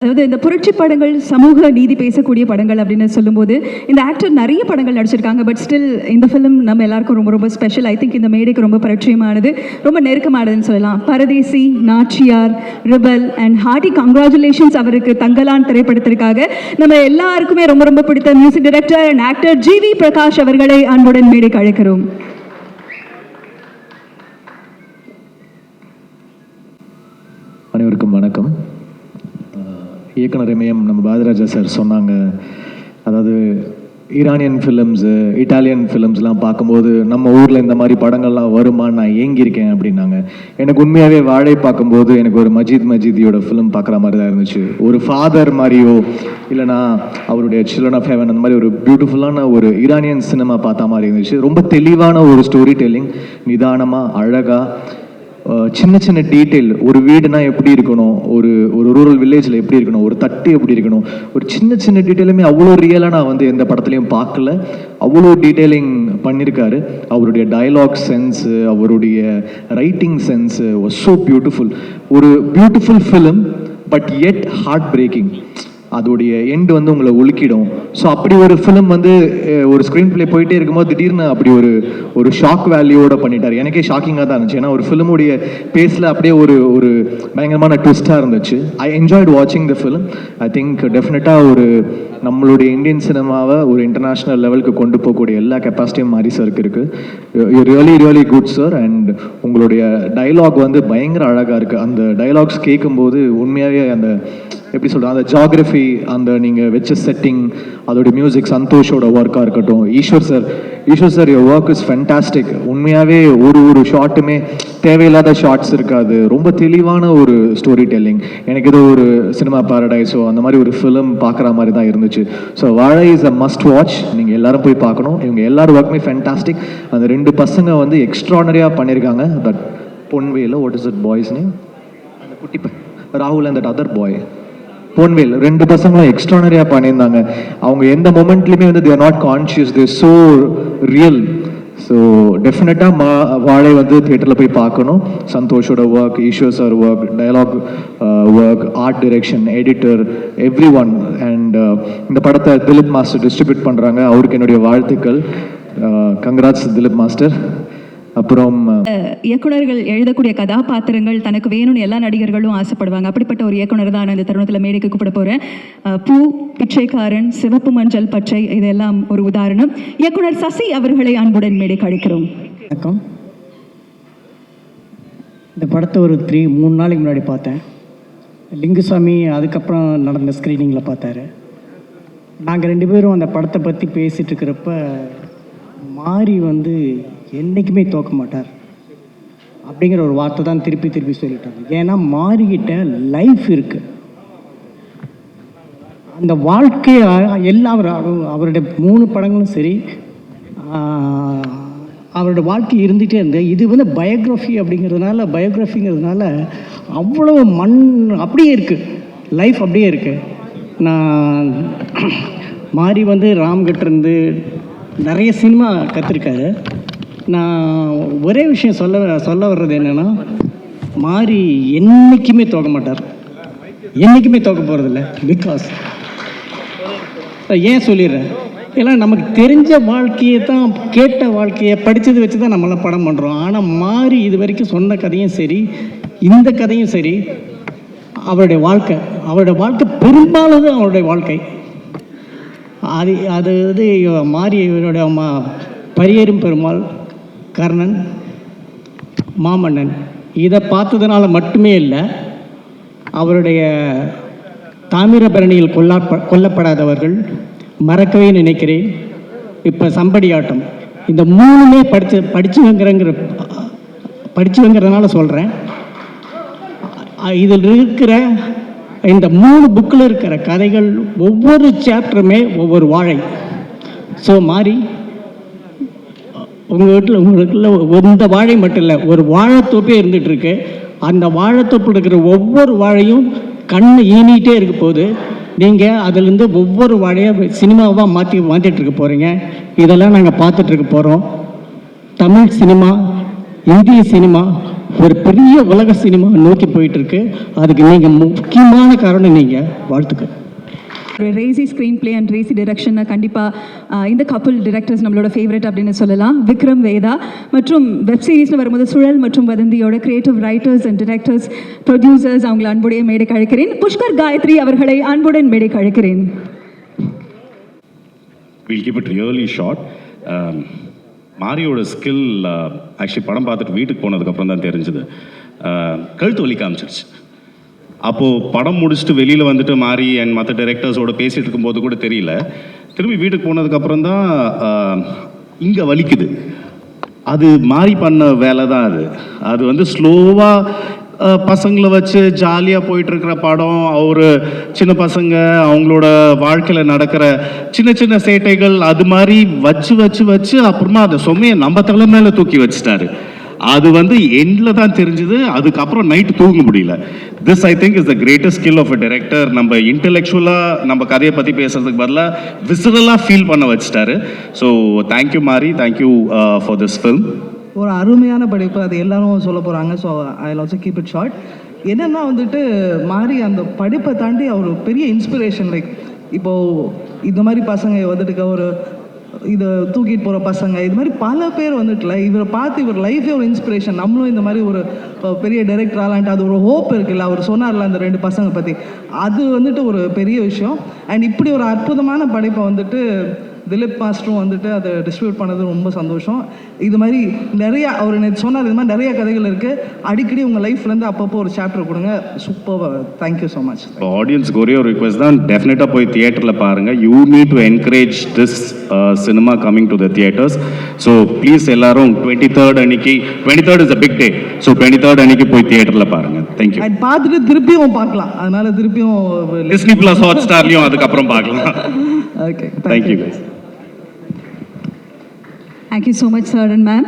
அதாவது இந்த புரட்சி படங்கள் சமூக நீதி பேசக்கூடிய படங்கள் அப்படின்னு சொல்லும்போது இந்த ஆக்டர் நிறைய படங்கள் நடிச்சிருக்காங்க. பட் ஸ்டில் இந்த ஃபிலிம் நம்ம எல்லாருக்கும் ரொம்ப ரொம்ப ஸ்பெஷல். ஐ திங்க் இந்த மேடைக்கு ரொம்ப பரிச்சயமானது, ரொம்ப நெருக்கமானதுன்னு சொல்லலாம். Paradesi, Naachiyaar, rebel and hearty congratulations அவருக்கு தங்கலான் திரைப்படத்திற்காக. நம்ம எல்லாருக்குமே ரொம்ப ரொம்ப பிடித்த music director and actor G V Prakash அவர்களை அன்புடன் மேடைக்கு அழைக்கிறோம். அனைவருக்கும் வணக்கம். இயக்குனர் இமயம் நம்ம பாரதிராஜா சார் சொன்னாங்க, அதாவது ஈரானியன் ஃபிலிம்ஸு, இட்டாலியன் ஃபிலிம்ஸ்லாம் பார்க்கும்போது நம்ம ஊரில் இந்த மாதிரி படங்கள்லாம் வருமா, நான் ஏங்கியிருக்கேன் அப்படின்னாங்க. எனக்கு உண்மையாகவே வாழை பார்க்கும்போது எனக்கு ஒரு மஜிதியோட ஃபிலிம் பார்க்குற மாதிரி தான் இருந்துச்சு. ஒரு ஃபாதர் மாதிரியோ இல்லைனா அவருடைய சில்ட்ரன் ஆஃப் ஹெவன் அந்த மாதிரி ஒரு பியூட்டிஃபுல்லான ஒரு ஈரானியன் சினிமா பார்த்த மாதிரி இருந்துச்சு. ரொம்ப தெளிவான ஒரு ஸ்டோரி டெல்லிங், நிதானமாக அழகாக சின்ன சின்ன டீட்டெயில், ஒரு வீடுனா எப்படி இருக்கணும், ஒரு ரூரல் வில்லேஜில் எப்படி இருக்கணும், ஒரு தட்டு எப்படி இருக்கணும், ஒரு சின்ன சின்ன டீட்டெயிலுமே அவ்வளோ ரியலாக நான் வந்து எந்த படத்துலையும் பார்க்கல. அவ்வளோ டீட்டெயிலிங் பண்ணியிருக்காரு. அவருடைய டயலாக் சென்ஸு, அவருடைய writing sense was so beautiful. ஒரு beautiful film but it heart breaking. அதோடைய எண்டு வந்து உங்களை உலுக்கிடும். ஸோ அப்படி ஒரு ஃபிலிம் வந்து ஒரு ஸ்க்ரீன் பிளே போயிட்டே இருக்கும்போது திடீர்னு அப்படி ஒரு ஷாக் வேல்யூவோட பண்ணிட்டார். எனக்கே ஷாக்கிங்காக தான் இருந்துச்சு. ஏன்னா ஒரு ஃபிலிமுடைய பேஸில் அப்படியே ஒரு பயங்கரமான ட்விஸ்டாக இருந்துச்சு. ஐ என்ஜாய்ட் வாட்சிங் த ஃபிலிம். ஐ திங்க் டெஃபினட்டாக நம்மளுடைய இந்தியன் சினிமாவை ஒரு இன்டர்நேஷ்னல் லெவலுக்கு கொண்டு போகக்கூடிய எல்லா கெப்பாசிட்டியும் மாரி சருக்கு இருக்குது. Really good sir. அண்ட் உங்களுடைய டைலாக் வந்து பயங்கர அழகாக இருக்குது. அந்த டைலாக்ஸ் கேட்கும்போது உண்மையாகவே அந்த எப்படி சொல்கிறேன், அந்த ஜியாகிரஃபி, அந்த நீங்கள் வச்ச செட்டிங், அதோடைய மியூசிக், சந்தோஷோட ஒர்க்காக இருக்கட்டும். Eshwar sir your work is fantastic. உண்மையாகவே ஒரு ஷார்ட்டுமே தேவையில்லாத ஷார்ட்ஸ் இருக்காது. ரொம்ப தெளிவான ஒரு ஸ்டோரி டெல்லிங். எனக்கு ஏதோ ஒரு சினிமா பாரடைஸோ அந்த மாதிரி ஒரு ஃபிலிம் பார்க்குற மாதிரி தான் இருந்துச்சு. ஸோ வாழை இஸ் அ மஸ்ட் வாட்ச். நீங்கள் எல்லாரும் போய் பார்க்கணும். இவங்க எல்லாரும் ஒர்க்குமே ஃபென்டாஸ்டிக். அந்த 2 பசங்க வந்து எக்ஸ்ட்ரானரியாக பண்ணியிருக்காங்க. That Ponvel, what is it boy's name, அந்த குட்டி ராகுல் and that other boy Ponvel, 2 பசங்களும் எக்ஸ்ட்ரானரியாக பண்ணியிருந்தாங்க. அவங்க எந்த மொமெண்ட்லையுமே வந்து they are not conscious, they so real. So டெஃபினட்டாக வாழை வந்து தியேட்டரில் போய் பார்க்கணும். சந்தோஷோட work, Eswar sir work, dialogue work, art direction, editor, everyone. And இந்த படத்தை திலீப் மாஸ்டர் டிஸ்ட்ரிபியூட் பண்ணுறாங்க. அவருக்கு என்னுடைய வாழ்த்துக்கள். Congrats Dilip master. அப்புறம் இயக்குனர்கள் எழுதக்கூடிய கதாபாத்திரங்கள் தனக்கு வேணும்னு எல்லா நடிகர்களும் ஆசைப்படுவாங்க. அப்படிப்பட்ட ஒரு இயக்குனர் தான் இந்த தருணத்தில் மேடைக்கு கூப்பிட போகிறேன். பூ, பிச்சைக்காரன், சிவப்பு மஞ்சள் பச்சை, இதெல்லாம் ஒரு உதாரணம். இயக்குனர் சசி அவர்களை அன்புடன் மேடைக்கு அழைக்கிறோம். வணக்கம். இந்த படத்தை ஒரு 3 நாளைக்கு முன்னாடி பார்த்தேன். லிங்குசாமி அதுக்கப்புறம் நடந்த ஸ்க்ரீனிங்கில் பார்த்தாரு. நாங்கள் 2 பேரும் அந்த படத்தை பற்றி பேசிகிட்டு இருக்கிறப்ப மாரி வந்து என்றைக்குமே தோக்க மாட்டார் அப்படிங்கிற ஒரு வார்த்தை தான் திருப்பி சொல்லிட்டாங்க. ஏன்னா மாரிக்கிட்ட லைஃப் இருக்குது. அந்த வாழ்க்கையை எல்லாம் அவருடைய 3 படங்களும் சரி, அவரோட வாழ்க்கை இருந்துகிட்டே இருந்தது. இது வந்து பயோகிராஃபிங்கிறதுனால அவ்வளோ அப்படியே இருக்குது, லைஃப் அப்படியே இருக்குது. நான் மாரி வந்து ராம்கிட்டேருந்து நிறைய சினிமா கற்றுருக்காரு. நான் ஒரே விஷயம் சொல்ல வர்றது என்னென்னா, மாரி என்றைக்குமே தோக்க மாட்டார், என்றைக்குமே தோக்க போகிறதில்ல. பிகாஸ் ஏன் சொல்லிடுறேன், ஏன்னா நமக்கு தெரிஞ்ச வாழ்க்கையை தான், கேட்ட வாழ்க்கையை படித்தது வச்சு தான் நம்மளாம் படம் பண்ணுறோம். ஆனால் மாரி இது வரைக்கும் சொன்ன கதையும் சரி, இந்த கதையும் சரி, அவருடைய வாழ்க்கை பெரும்பாலும் அவருடைய வாழ்க்கை. அது வந்து மாறி இவருடைய பரியேறும் பெருமாள், கர்ணன், மாமன்னன், இதை பார்த்ததுனால மட்டுமே இல்லை, அவருடைய தாமிரபரணியில் கொல்லப்படாதவர்கள், மறக்கவே நினைக்கிறேன், இப்போ சம்படியாட்டம், இந்த 3மே படிச்சுங்கிறதுனால சொல்கிறேன். இதில் இருக்கிற இந்த 3 புக்கில் இருக்கிற கதைகள் ஒவ்வொரு சாப்டருமே ஒவ்வொரு வாழை. ஸோ மாறி உங்களுக்குள்ள இந்த வாழை மட்டும் இல்லை, ஒரு வாழைத்தோப்பே இருந்துகிட்ருக்கு. அந்த வாழைத்தோப்பில் இருக்கிற ஒவ்வொரு வாழையும் கண்ணு ஈனிகிட்டே இருக்க போது, நீங்கள் அதிலேருந்து ஒவ்வொரு வாழையாக சினிமாவாக மாற்றிட்டு இருக்க போகிறீங்க. இதெல்லாம் நாங்கள் பார்த்துட்ருக்க போகிறோம். தமிழ் சினிமா, இந்திய சினிமா, ஒரு பெரிய உலக சினிமா நோக்கி போயிட்டுருக்கு. அதுக்கு நீங்கள் முக்கியமான காரணம் நீங்கள். வாழ்த்துக்கள். ஒரு ரேசி ஸ்க்ரீன் பிளே அண்ட் ரேசி டிரெக்ஷனை கண்டிப்பாக இந்த கப்புள் டிரெக்டர்ஸ் நம்மளோட ஃபேவரட் அப்படின்னு சொல்லலாம். விக்ரம் வேதா மற்றும் வெப் சீரிஸ்னு வரும்போது சுழல் மற்றும் வதந்தியோட creative writers and directors producers அவங்களை அன்புடைய மேடைக்கு அழைக்கிறேன். புஷ்கர் காயத்ரி அவர்களை அன்புடன் மேடைக்கு அழைக்கிறேன். We'll keep it really short. மாரியோட ஸ்கில் ஆக்சுவலி படம் பார்த்துட்டு வீட்டுக்கு போனதுக்கப்புறம் தான் தெரிஞ்சுது. கழுத்து வலி காமிச்சிருச்சு. அப்போது படம் முடிச்சுட்டு வெளியில் வந்துட்டு மாரி அண்ட் மற்ற டைரக்டர்ஸோட பேசிகிட்டு இருக்கும்போது கூட தெரியல. திரும்பி வீட்டுக்கு போனதுக்கப்புறம் தான் இங்கே வலிக்குது. அது மாறி பண்ண வேலை தான் அது. அது வந்து ஸ்லோவாக பசங்களை வச்சு ஜாலியாக போயிட்டுருக்கிற படம். அவர் சின்ன பசங்க அவங்களோட வாழ்க்கையில் நடக்கிற சின்ன சின்ன சேட்டைகள் அது மாதிரி வச்சு வச்சு வச்சு அப்புறமா அந்த சுமையை நம்ம தலை மேலே தூக்கி வச்சுட்டாரு. அது வந்து எண்டில் தான் தெரிஞ்சுது. அதுக்கப்புறம் நைட்டு தூங்க முடியல. This I think is the greatest skill of a director. நம்ம இன்டெலெக்சுவலாக நம்ம கதையை பற்றி பேசுறதுக்கு பதிலாக விசுவலாக ஃபீல் பண்ண வச்சுட்டாரு. ஸோ தேங்க்யூ மாரி, தேங்க்யூ ஃபார் திஸ் ஃபில்ம். ஒரு அருமையான படைப்பு. அது எல்லாரும் சொல்ல போகிறாங்க. So I also keep it short. என்னென்னா வந்துட்டு மாறி அந்த படிப்பை தாண்டி அவர் பெரிய இன்ஸ்பிரேஷன். லைக் இப்போது இந்த மாதிரி பசங்க வந்துட்டு ஒரு இதை தூக்கிட்டு போகிற பசங்க இது மாதிரி பல பேர் வந்துட்டுல இவரை பார்த்து இவர் லைஃபே ஒரு இன்ஸ்பிரேஷன். நம்மளும் இந்த மாதிரி ஒரு பெரிய டைரக்டர் ஆகலான்ட்டு அது ஒரு ஹோப் இருக்குல்ல. அவர் சொன்னார்ல அந்த 2 பசங்க பற்றி, அது வந்துட்டு ஒரு பெரிய விஷயம். அண்ட் இப்படி ஒரு அற்புதமான படைப்பை வந்துட்டு திலீப் மாஸ்டரும் வந்துட்டு அதை டிஸ்ட்ரிபியூட் பண்ணது ரொம்ப சந்தோஷம். இது மாதிரி நிறையா அவர் நேற்று சொன்னார். இது மாதிரி நிறைய கதைகள் இருக்குது. அடிக்கடி உங்கள் லைஃப்லேருந்து அப்பப்போ ஒரு சாப்டர் கொடுங்க. சூப்பர். Thank you so much. ஆடியன்ஸ்க்கு ஒரே ஒரு ரிக்வெஸ்ட் தான், டெஃபினட்டாக போய் தியேட்டரில் பாருங்கள். You need to encourage this cinema coming to the theatres. So please எல்லாரும் 23rd அன்னைக்கு, 23rd is a big day. So 23rd அன்னைக்கு போய் தியேட்டரில் பாருங்கள். தேங்க்யூ. அண்ட் பார்த்துட்டு திருப்பியும் பார்க்கலாம். அதனால திருப்பியும் டிஸ்னி பிளஸ் ஹாட்ஸ்டார்லையும் அதுக்கப்புறம் பார்க்கலாம். Okay, thank you guys. Thank you so much, sir and ma'am.